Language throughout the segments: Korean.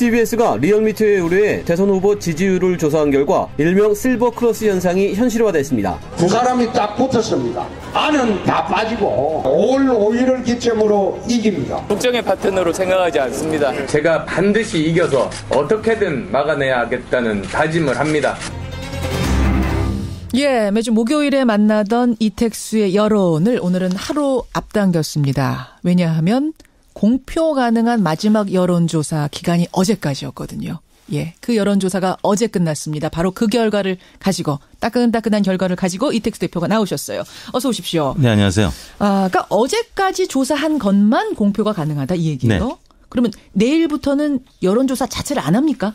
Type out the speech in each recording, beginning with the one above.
CBS가 리얼미터에 의뢰해 대선 후보 지지율을 조사한 결과 일명 실버 크로스 현상이 현실화됐습니다. 두 사람이 딱 붙었습니다. 안은 다 빠지고 5월 5일을 기점으로 이깁니다. 국정의 파트너로 생각하지 않습니다. 제가 반드시 이겨서 어떻게든 막아내야겠다는 다짐을 합니다. 예, 매주 목요일에 만나던 이택수의 여론을 오늘은 하루 앞당겼습니다. 왜냐하면 공표 가능한 마지막 여론조사 기간이 어제까지였거든요. 예, 그 여론조사가 어제 끝났습니다. 바로 그 결과를 가지고 따끈따끈한 결과를 가지고 이택수 대표가 나오셨어요. 어서 오십시오. 네, 안녕하세요. 그러니까 어제까지 조사한 것만 공표가 가능하다 이 얘기예요. 네. 그러면 내일부터는 여론조사 자체를 안 합니까?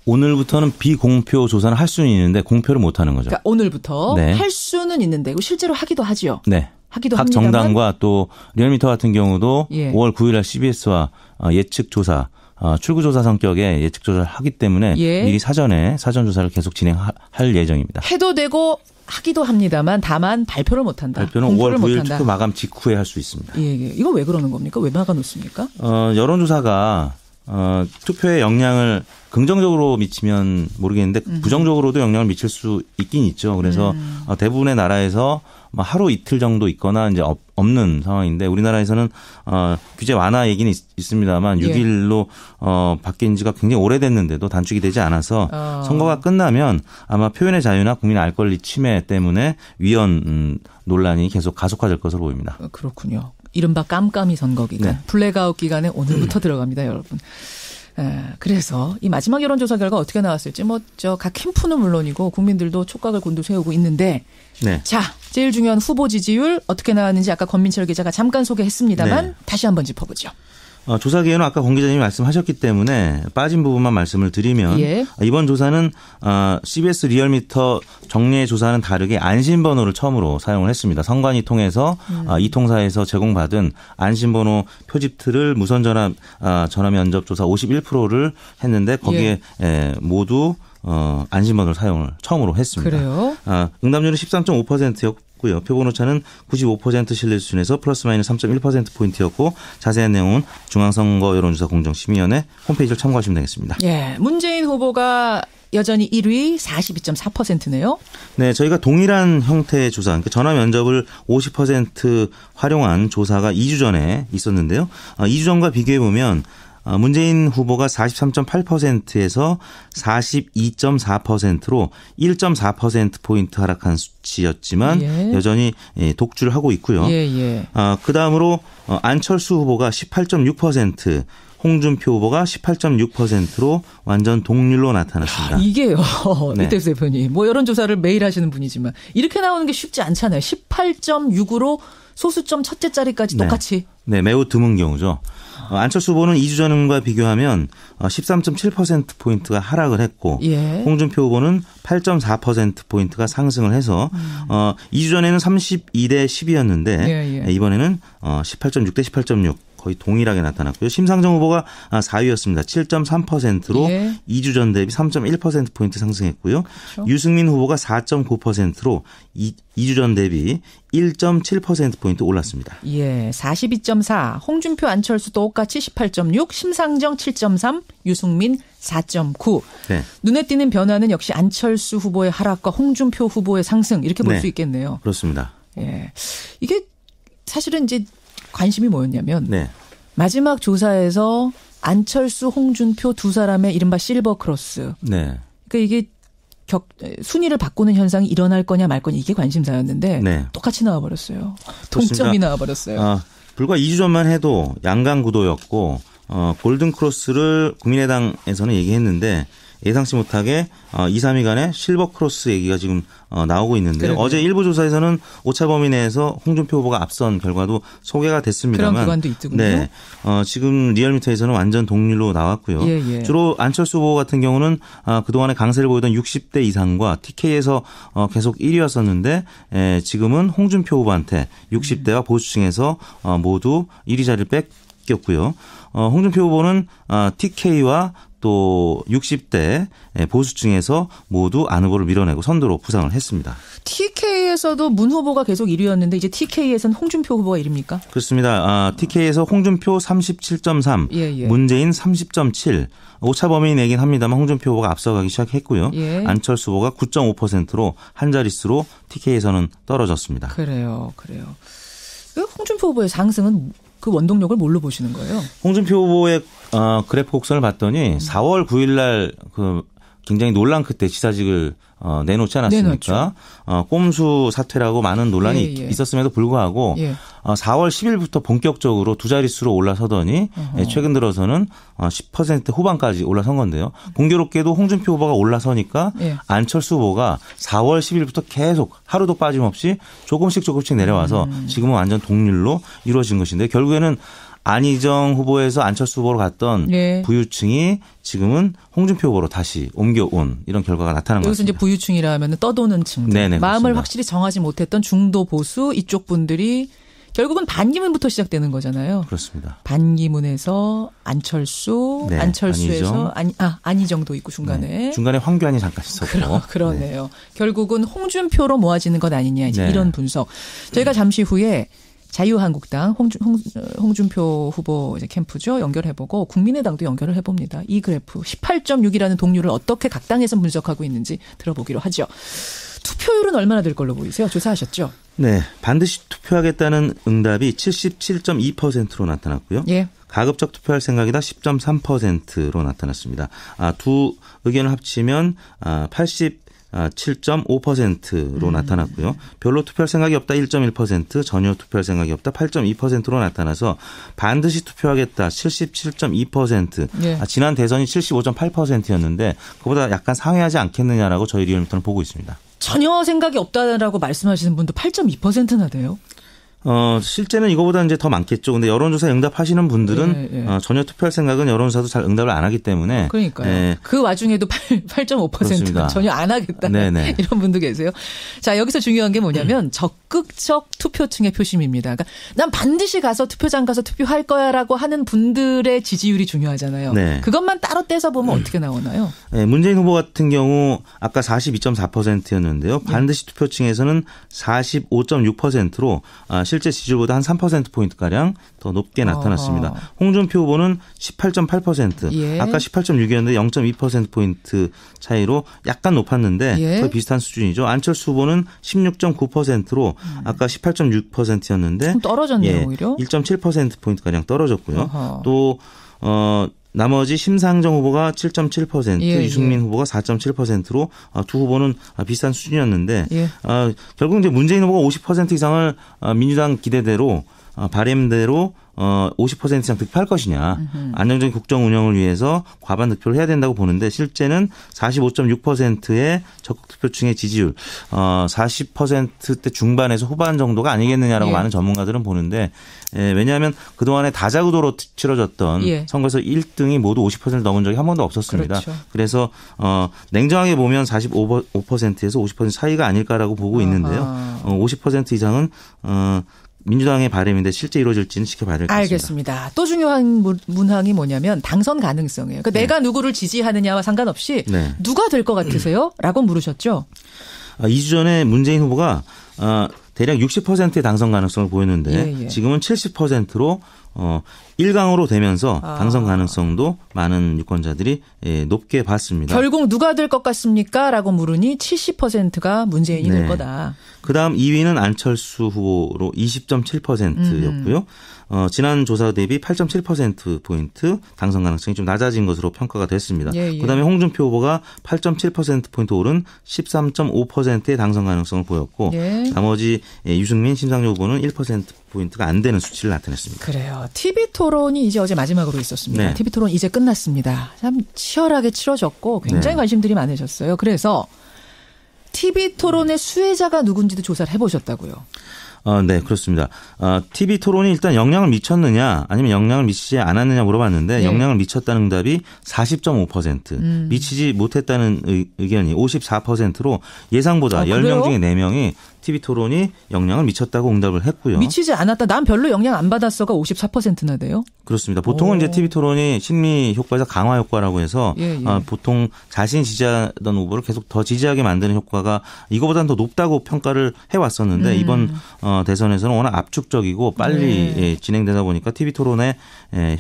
오늘부터는 비공표 조사는 할 수는 있는데 공표를 못 하는 거죠. 그러니까 오늘부터 네. 할 수는 있는데 실제로 하기도 하죠. 네. 하기도 각 합니다만. 정당과 또 리얼미터 같은 경우도 예. 5월 9일 날 CBS와 예측 조사, 출구조사 성격의 예측 조사를 하기 때문에 예. 미리 사전 조사를 계속 진행할 예정입니다. 해도 되고 하기도 합니다만 다만 발표를 못 한다. 발표는 5월 9일 투표 마감 직후에 할 수 있습니다. 예, 예. 이거 왜 그러는 겁니까? 왜 막아놓습니까? 여론조사가 투표에 영향을 긍정적으로 미치면 모르겠는데 부정적으로도 영향을 미칠 수 있긴 있죠. 그래서 대부분의 나라에서 하루 이틀 정도 있거나 이제 없는 상황인데 우리나라에서는 규제 완화 얘기는 있습니다만 6일로 바뀐 지가 굉장히 오래됐는데도 단축이 되지 않아서 선거가 끝나면 아마 표현의 자유나 국민 알 권리 침해 때문에 위헌 논란이 계속 가속화될 것으로 보입니다. 그렇군요. 이른바 깜깜이 선거 기간, 네. 블랙아웃 기간에 오늘부터 들어갑니다, 여러분. 그래서 이 마지막 여론조사 결과 어떻게 나왔을지 각 캠프는 물론이고 국민들도 촉각을 곤두세우고 있는데 네. 자, 제일 중요한 후보 지지율 어떻게 나왔는지 아까 권민철 기자가 잠깐 소개했습니다만 네. 다시 한번 짚어보죠. 조사 기회는 아까 권 기자님이 말씀하셨기 때문에 빠진 부분만 말씀을 드리면 예. 이번 조사는 CBS 리얼미터 정례 조사는 다르게 안심번호를 처음으로 사용을 했습니다. 선관위 통해서 이 통사에서 제공받은 안심번호 표집틀을 무선 전화 면접 조사 51%를 했는데 거기에 모두 안심번호를 사용을 처음으로 했습니다. 그래요? 응답률은 13.5%였고 표본 오차는 95% 신뢰 수준에서 플러스 마이너스 3.1%포인트였고 자세한 내용은 중앙선거 여론조사 공정심의위원회 홈페이지를 참고하시면 되겠습니다. 예, 문재인 후보가 여전히 1위 42.4%네요. 네, 저희가 동일한 형태의 조사, 그러니까 전화 면접을 50% 활용한 조사가 2주 전에 있었는데요. 2주 전과 비교해 보면 문재인 후보가 43.8%에서 42.4%로 1.4%포인트 하락한 수치였지만 예. 여전히 독주를 하고 있고요. 예. 그다음으로 안철수 후보가 18.6%, 홍준표 후보가 18.6%로 완전 동률로 나타났습니다. 이게요. 네. 이택수 대표님. 여론조사를 매일 하시는 분이지만 이렇게 나오는 게 쉽지 않잖아요. 18.6으로 소수점 첫째 자리까지 똑같이. 네, 매우 드문 경우죠. 안철수 후보는 2주 전과 비교하면 13.7%포인트가 하락을 했고 예. 홍준표 후보는 8.4%포인트가 상승을 해서 2주 전에는 32대 10이었는데 이번에는 18.6대 18.6 거의 동일하게 나타났고요. 심상정 후보가 4위였습니다. 7.3%로 2주 전 대비 3.1%포인트 상승했고요. 그렇죠. 유승민 후보가 4.9%로 2주 전 대비 1.7%포인트 올랐습니다. 예, 42.4. 홍준표 안철수 똑같이 18.6, 심상정 7.3, 유승민 4.9. 네. 눈에 띄는 변화는 역시 안철수 후보의 하락과 홍준표 후보의 상승 이렇게 볼 수 있겠네요. 그렇습니다. 예, 이게 사실은 이제 관심이 뭐였냐면 마지막 조사에서 안철수, 홍준표 두 사람의 이른바 실버 크로스. 네. 그러니까 이게 순위를 바꾸는 현상이 일어날 거냐 말 거냐 이게 관심사였는데 똑같이 나와버렸어요. 동점이 나와버렸어요. 불과 2주 전만 해도 양강 구도였고 골든 크로스를 국민의당에서는 얘기했는데 예상치 못하게 2, 3위 간에 실버 크로스 얘기가 지금 나오고 있는데요. 어제 일부 조사에서는 오차 범위 내에서 홍준표 후보가 앞선 결과도 소개가 됐습니다만. 그런 구간도 있더군요. 네. 지금 리얼미터에서는 완전 동률로 나왔고요. 주로 안철수 후보 같은 경우는 그동안에 강세를 보이던 60대 이상과 TK에서 계속 1위였었는데 지금은 홍준표 후보한테 60대와 보수층에서 모두 1위 자리를 뺏겼고요. 홍준표 후보는 TK와 또 60대 보수층에서 모두 안 후보를 밀어내고 선두로 부상을 했습니다. TK에서도 문 후보가 계속 1위였는데 이제 TK에서는 홍준표 후보가 1위입니까? 그렇습니다. TK에서 홍준표 37.3, 예. 문재인 30.7. 오차 범위 내긴 합니다만 홍준표 후보가 앞서가기 시작했고요. 예. 안철수 후보가 9.5%로 한 자릿수로 TK에서는 떨어졌습니다. 그래요. 홍준표 후보의 상승은 그 원동력을 뭘로 보시는 거예요? 홍준표 후보의 그래프 곡선을 봤더니 4월 9일 날 굉장히 논란 끝에 지사직을 내놓지 않았습니까? 꼼수 사퇴라고 많은 논란이 예. 있었음에도 불구하고 4월 10일부터 본격적으로 두 자릿수로 올라서더니 최근 들어서는 10% 후반까지 올라선 건데요. 공교롭게도 홍준표 후보가 올라서니까 안철수 후보가 4월 10일부터 계속 하루도 빠짐없이 조금씩 내려와서 지금은 완전 동률로 이루어진 것인데 결국에는 안희정 후보에서 안철수 후보로 갔던 부유층이 지금은 홍준표 후보로 다시 옮겨온 이런 결과가 나타난 것 같습니다. 여기서 이제 부유층이라 하면 떠도는 층들. 네네, 마음을 그렇습니다. 확실히 정하지 못했던 중도 보수 이쪽 분들이 결국은 반기문부터 시작되는 거잖아요. 그렇습니다. 반기문에서 안철수, 네, 안철수에서 안희정도 있고 중간에. 네, 중간에 황교안이 잠깐 있었고. 그러네요. 결국은 홍준표로 모아지는 것 아니냐 이제 이런 분석. 저희가 잠시 후에 자유한국당 홍준표 후보 이제 캠프죠. 연결해보고 국민의당도 연결을 해봅니다. 이 그래프 18.6이라는 동률을 어떻게 각 당에서 분석하고 있는지 들어보기로 하죠. 투표율은 얼마나 될 걸로 보이세요? 조사하셨죠? 네. 반드시 투표하겠다는 응답이 77.2%로 나타났고요. 예. 가급적 투표할 생각이다 10.3%로 나타났습니다. 두 의견을 합치면 7.5%로 나타났고요. 별로 투표할 생각이 없다 1.1%, 전혀 투표할 생각이 없다 8.2%로 나타나서 반드시 투표하겠다 77.2%. 지난 대선이 75.8%였는데 그보다 약간 상회하지 않겠느냐라고 저희 리얼미터는 보고 있습니다. 전혀 생각이 없다라고 말씀하시는 분도 8.2%나 돼요? 실제는 이거보다 이제 더 많겠죠. 근데 여론조사 응답하시는 분들은 전혀 투표할 생각은 여론조사도 잘 응답을 안 하기 때문에. 그러니까요. 그 와중에도 8.5%가 전혀 안 하겠다. 이런 분도 계세요. 자, 여기서 중요한 게 뭐냐면 적극적 투표층의 표심입니다. 그러니까 난 반드시 가서 투표장 가서 투표할 거야라고 하는 분들의 지지율이 중요하잖아요. 그것만 따로 떼서 보면 어떻게 나오나요? 문재인 후보 같은 경우 아까 42.4%였는데요. 반드시 투표층에서는 45.6%로 실제 지지율보다 한 3%포인트가량 더 높게 나타났습니다. 홍준표 후보는 18.8%, 아까 18.6이었는데 0.2%포인트 차이로 약간 높았는데 거의 비슷한 수준이죠. 안철수 후보는 16.9%로 아까 18.6%였는데 좀 떨어졌네요, 오히려. 1.7%포인트가량 떨어졌고요. 또 나머지 심상정 후보가 7.7%, 유승민 후보가 4.7%로 두 후보는 비슷한 수준이었는데 결국 이제 문재인 후보가 50% 이상을 민주당 기대대로 바램대로 50% 이상 득표할 것이냐. 안정적인 국정 운영을 위해서 과반 득표를 해야 된다고 보는데 실제는 45.6%의 적극 투표층의 지지율 40%대 중반에서 후반 정도가 아니겠느냐라고 많은 전문가들은 보는데 왜냐하면 그동안에 다자구도로 치러졌던 선거에서 1등이 모두 50%를 넘은 적이 한 번도 없었습니다. 그래서 냉정하게 보면 45%에서 50% 사이가 아닐까라고 보고 있는데요. 50% 이상은 민주당의 바람인데 실제 이루어질지는 지켜봐야 될 것 같습니다. 알겠습니다. 또 중요한 문항이 뭐냐면 당선 가능성이에요. 그러니까 내가 누구를 지지하느냐와 상관없이 누가 될 것 같으세요? 라고 물으셨죠. 2주 전에 문재인 후보가 대략 60%의 당선 가능성을 보였는데 지금은 70%로 1강으로 되면서 당선 가능성도 많은 유권자들이 높게 봤습니다. 결국 누가 될 것 같습니까? 라고 물으니 70%가 문재인이 될 거다. 그다음 2위는 안철수 후보로 20.7%였고요. 지난 조사 대비 8.7%포인트 당선 가능성이 좀 낮아진 것으로 평가가 됐습니다. 그다음에 홍준표 후보가 8.7%포인트 오른 13.5%의 당선 가능성을 보였고 나머지 유승민, 심상정 후보는 1%포인트가 안 되는 수치를 나타냈습니다. 그래요. TV토론이 이제 어제 마지막으로 있었습니다. TV토론 이제 끝났습니다. 참 치열하게 치러졌고 굉장히 관심들이 많으셨어요. 그래서 TV토론의 수혜자가 누군지도 조사를 해보셨다고요. 네, 그렇습니다. TV 토론이 일단 영향을 미쳤느냐 아니면 영향을 미치지 않았느냐 물어봤는데 영향을 미쳤다는 응답이 40.5%, 미치지 못했다는 의견이 54%로 예상보다 10명 중에 4명이 TV토론이 영향을 미쳤다고 응답을 했고요. 미치지 않았다. 난 별로 영향 안 받았어가 54%나 돼요. 그렇습니다. 보통은 이제 TV토론이 심리 효과에서 강화 효과라고 해서 보통 자신이 지지하던 후보를 계속 더 지지하게 만드는 효과가 이거보다는 더 높다고 평가를 해왔었는데 이번 대선에서는 워낙 압축적이고 빨리 진행되다 보니까 TV토론의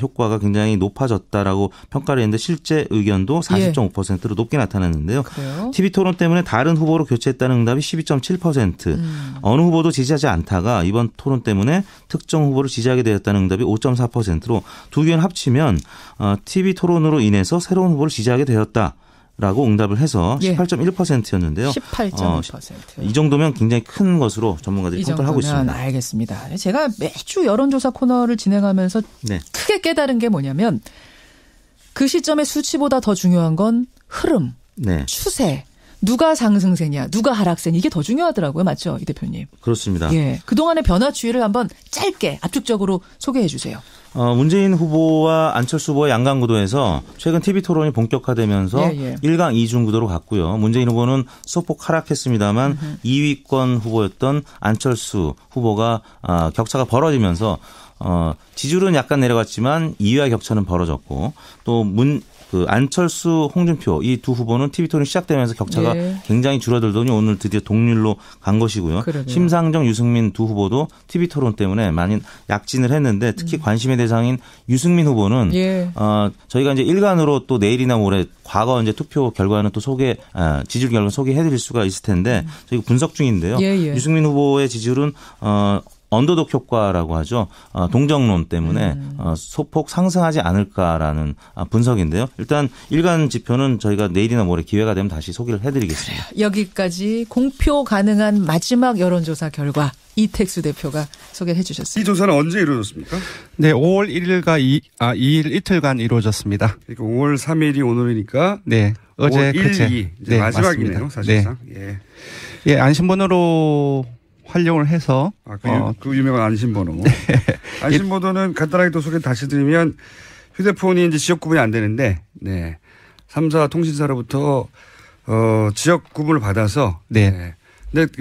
효과가 굉장히 높아졌다라고 평가를 했는데 실제 의견도 40.5%로 높게 나타났는데요. 그래요? TV토론 때문에 다른 후보로 교체했다는 응답이 12.7%, 어느 후보도 지지하지 않다가 이번 토론 때문에 특정 후보를 지지하게 되었다는 응답이 5.4%로 두 의견 합치면 TV토론으로 인해서 새로운 후보를 지지하게 되었다라고 응답을 해서 18.1%였는데요. 18.1%. 이 정도면 굉장히 큰 것으로 전문가들이 평가를 하고 있습니다. 알겠습니다. 제가 매주 여론조사 코너를 진행하면서 크게 깨달은 게 뭐냐면 그 시점의 수치보다 더 중요한 건 흐름, 추세. 누가 상승세냐, 누가 하락세냐 이게 더 중요하더라고요. 맞죠? 이 대표님. 그렇습니다. 예. 그동안의 변화 추이를 한번 짧게 압축적으로 소개해 주세요. 문재인 후보와 안철수 후보의 양강 구도에서 최근 TV토론이 본격화되면서 1강 2중 구도로 갔고요. 문재인 후보는 소폭 하락했습니다만 2위권 후보였던 안철수 후보가 격차가 벌어지면서 지지율은 약간 내려갔지만 2위와 격차는 벌어졌고 또 안철수, 홍준표 이 두 후보는 TV토론이 시작되면서 격차가 굉장히 줄어들더니 오늘 드디어 동률로 간 것이고요. 그러게요. 심상정, 유승민 두 후보도 TV토론 때문에 많이 약진을 했는데 특히 관심의 대상인 유승민 후보는 저희가 이제 일간으로 또 내일이나 모레 과거 이제 투표 결과는 또 지지율 결과 소개해드릴 수가 있을 텐데 저희가 분석 중인데요. 유승민 후보의 지지율은 언더독 효과라고 하죠. 동정론 때문에 소폭 상승하지 않을까라는 분석인데요. 일단 일간 지표는 저희가 내일이나 모레 기회가 되면 다시 소개를 해드리겠습니다. 여기까지 공표 가능한 마지막 여론조사 결과 이택수 대표가 소개해 주셨습니다. 이 조사는 언제 이루어졌습니까? 네, 5월 1일과 2일 이틀간 이루어졌습니다. 그러니까 5월 3일이 오늘이니까 네, 어제 5월 1, 2 이제 마지막이네요. 사실상. 예, 안심번호로 활용을 해서 그 유명한 안심번호. 안심번호는 간단하게 또 소개 다시 드리면 휴대폰이 이제 지역 구분이 안 되는데 3사 통신사로부터 지역 구분을 받아서 근데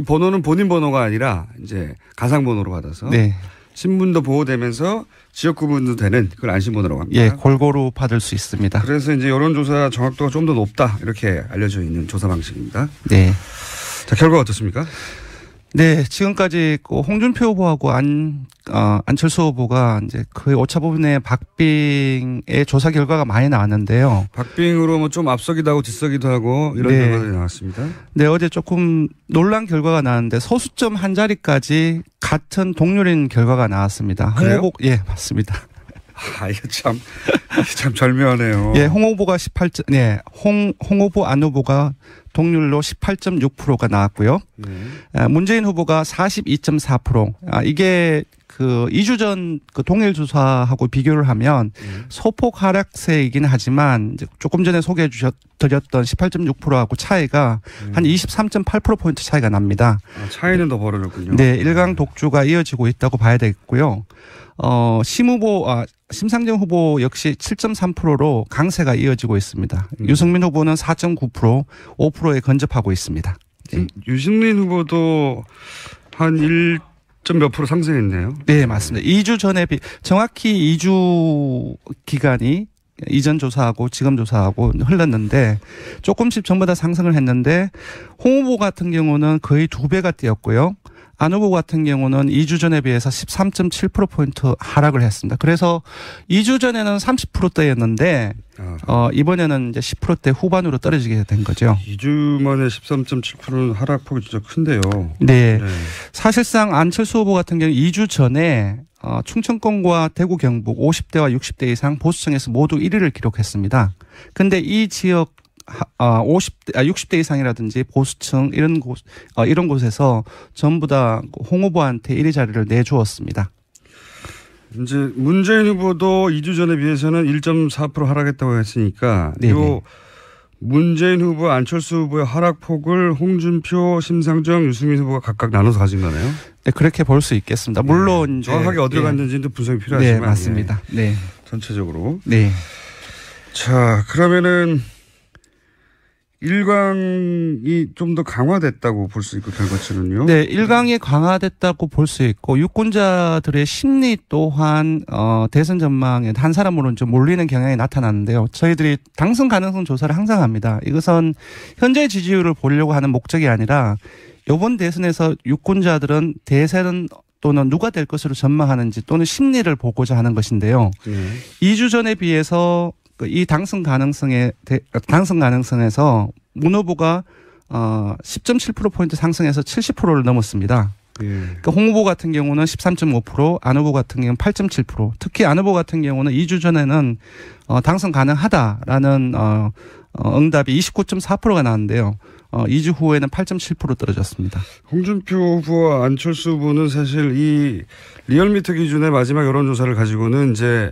번호는 본인 번호가 아니라 이제 가상 번호로 받아서 신분도 보호되면서 지역 구분도 되는 그걸 안심번호라고 합니다. 예, 골고루 받을 수 있습니다. 그래서 이제 여론조사 정확도가 좀 더 높다 이렇게 알려져 있는 조사 방식입니다. 네. 자, 결과 어떻습니까? 네, 지금까지 홍준표 후보하고 안철수 후보가 이제 거의 오차 부분의 박빙의 조사 결과가 많이 나왔는데요. 박빙으로 뭐 좀 앞서기도 하고 뒤서기도 하고 이런 결과들이 나왔습니다. 네, 어제 조금 놀란 결과가 나왔는데 소수점 한 자리까지 같은 동률인 결과가 나왔습니다. 그래요? 예, 맞습니다. 이거 참 절묘하네요. 예, 홍 후보가 홍 후보 안 후보가 동률로 18.6%가 나왔고요. 문재인 후보가 42.4%. 이게 그 2주 전 그 동일 조사하고 비교를 하면 소폭 하락세이긴 하지만 이제 조금 전에 소개해 드렸던 18.6%하고 차이가 한 23.8%포인트 차이가 납니다. 차이는 더 벌어졌군요. 네, 일강 독주가 이어지고 있다고 봐야 되겠고요. 심상정 후보 역시 7.3%로 강세가 이어지고 있습니다. 유승민 후보는 4.9%, 5%에 근접하고 있습니다. 네. 유승민 후보도 한 1점 몇 프로 상승했네요. 네, 맞습니다. 2주 전에 정확히 2주 기간이 이전 조사하고 지금 조사하고 흘렀는데 조금씩 전부 다 상승을 했는데 홍 후보 같은 경우는 거의 2배가 뛰었고요. 안 후보 같은 경우는 2주 전에 비해서 13.7%포인트 하락을 했습니다. 그래서 2주 전에는 30%대였는데 이번에는 이제 10%대 후반으로 떨어지게 된 거죠. 2주 만에 13.7%는 하락폭이 진짜 큰데요. 네. 사실상 안철수 후보 같은 경우 2주 전에 충청권과 대구 경북 50대와 60대 이상 보수층에서 모두 1위를 기록했습니다. 근데 이 지역 60대 이상이라든지 보수층 이런 곳에서 전부 다 홍 후보한테 1위 자리를 내주었습니다. 이제 문재인 후보도 2주 전에 비해서는 1.4% 하락했다고 했으니까 이 문재인 후보, 안철수 후보의 하락폭을 홍준표, 심상정, 유승민 후보가 각각 나눠서 가진 거네요. 네, 그렇게 볼 수 있겠습니다. 물론 이제 정확하게 어디로 갔는지도 분석이 필요하지만 네, 맞습니다. 네, 전체적으로. 네. 자, 그러면은 1강이 좀 더 강화됐다고 볼 수 있고 결과치는요. 네, 1강이 강화됐다고 볼 수 있고 유권자들의 심리 또한 대선 전망에 한 사람으로는 좀 몰리는 경향이 나타났는데요. 저희들이 당선 가능성 조사를 항상 합니다. 이것은 현재 지지율을 보려고 하는 목적이 아니라 이번 대선에서 유권자들은 대선 또는 누가 될 것으로 전망하는지 또는 심리를 보고자 하는 것인데요. 2주 전에 비해서 이 당선 가능성에서 문 후보가 10.7%포인트 상승해서 70%를 넘었습니다. 그러니까 홍 후보 같은 경우는 13.5%, 안 후보 같은 경우는 8.7%. 특히 안 후보 같은 경우는 2주 전에는 당선 가능하다라는 응답이 29.4%가 나왔는데요. 2주 후에는 8.7% 떨어졌습니다. 홍준표 후보와 안철수 후보는 사실 이 리얼미터 기준의 마지막 여론조사를 가지고는 이제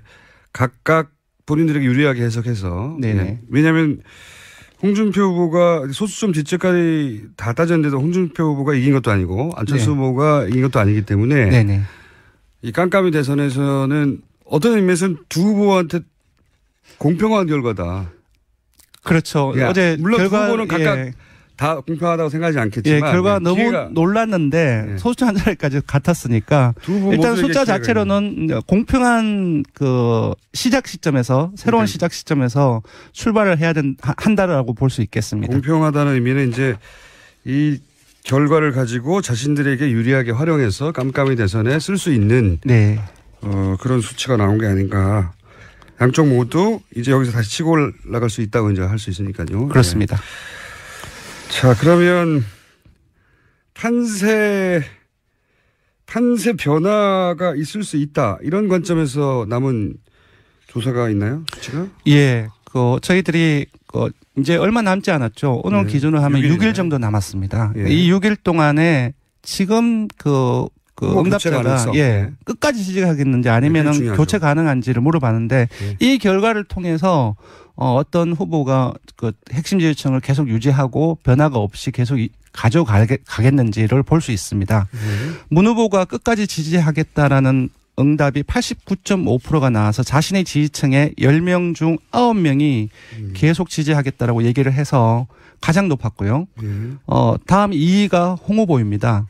각각 본인들에게 유리하게 해석해서. 네네. 왜냐하면 홍준표 후보가 소수점 뒷줄까지 다 따졌는데도 홍준표 후보가 이긴 것도 아니고 안철수 후보가 이긴 것도 아니기 때문에 네네. 이 깜깜이 대선에서는 어떤 의미에서는 두 후보한테 공평한 결과다. 그렇죠. 어제 물론 결과, 두 후보는 각각 다 공평하다고 생각하지 않겠지만 결과가 너무 놀랐는데 소수점 한 자리까지 같았으니까 일단 숫자 자체로는 공평한 그 시작 시점에서 새로운 시작 시점에서 출발을 해야 한다라고 볼 수 있겠습니다. 공평하다는 의미는 이제 이 결과를 가지고 자신들에게 유리하게 활용해서 깜깜이 대선에 쓸 수 있는 그런 수치가 나온 게 아닌가. 양쪽 모두 이제 여기서 다시 치고 올라갈 수 있다고 이제 할 수 있으니까요. 그렇습니다. 네. 자, 그러면 판세 변화가 있을 수 있다. 이런 관점에서 남은 조사가 있나요? 수치가? 예. 저희들이 이제 얼마 남지 않았죠. 오늘 기준으로 하면 6일 정도 남았습니다. 이 6일 동안에 지금 응답자가 끝까지 지지하겠는지 아니면은 교체 가능한지를 물어봤는데 이 결과를 통해서 어떤 후보가 그 핵심 지지층을 계속 유지하고 변화가 없이 계속 가져가겠는지를 볼 수 있습니다. 문 후보가 끝까지 지지하겠다라는 응답이 89.5%가 나와서 자신의 지지층의 10명 중 9명이 계속 지지하겠다라고 얘기를 해서 가장 높았고요. 다음 2위가 홍 후보입니다.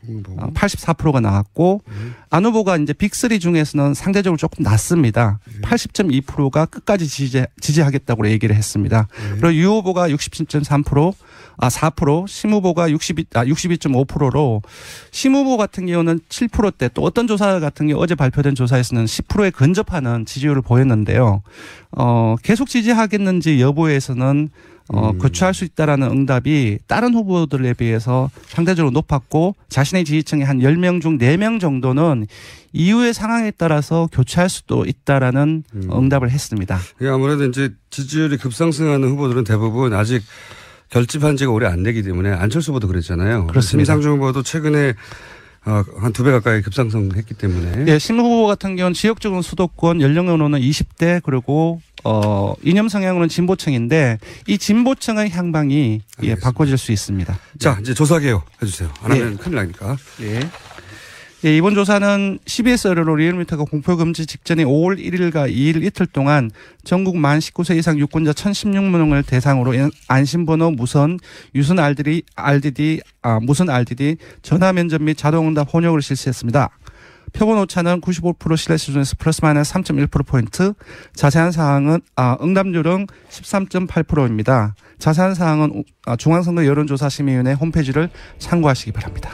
84%가 나왔고 안 후보가 이제 빅3 중에서는 상대적으로 조금 낮습니다. 80.2%가 끝까지 지지하겠다고 얘기를 했습니다. 그리고 유 후보가 67.3%, 4%, 심 후보가 62.5%로 심 후보 같은 경우는 7%대 또 어떤 조사 같은 경우 어제 발표된 조사에서는 10%에 근접하는 지지율을 보였는데요. 계속 지지하겠는지 여부에서는 교체할 수 있다라는 응답이 다른 후보들에 비해서 상대적으로 높았고 자신의 지지층의 한 10명 중 4명 정도는 이후의 상황에 따라서 교체할 수도 있다라는 응답을 했습니다. 아무래도 이제 지지율이 급상승하는 후보들은 대부분 아직 결집한 지가 오래 안 되기 때문에 안철수 후보도 그랬잖아요. 그렇습니다. 심상정 후보도 최근에 한 2배 가까이 급상승했기 때문에. 예, 심 후보 같은 경우는 지역적으로 수도권 연령으로는 20대 그리고 이념 성향으로는 진보층인데 이 진보층의 향방이 바꿔질 수 있습니다. 자, 이제 조사 개요 해주세요. 안 하면 큰일 나니까. 예, 이번 조사는 CBS 의뢰로 리얼미터가 공표금지 직전인 5월 1일과 2일 이틀 동안 전국 만 19세 이상 유권자 1,016명을 대상으로 안심번호 무선, 유선 RDD, 무선 RDD, 전화 면접 및 자동응답 혼용을 실시했습니다. 표본 오차는 95% 신뢰 수준에서 플러스 마이너스 3.1%포인트, 자세한 사항은, 응답률은 13.8%입니다. 자세한 사항은 중앙선거 여론조사심의위원회 홈페이지를 참고하시기 바랍니다.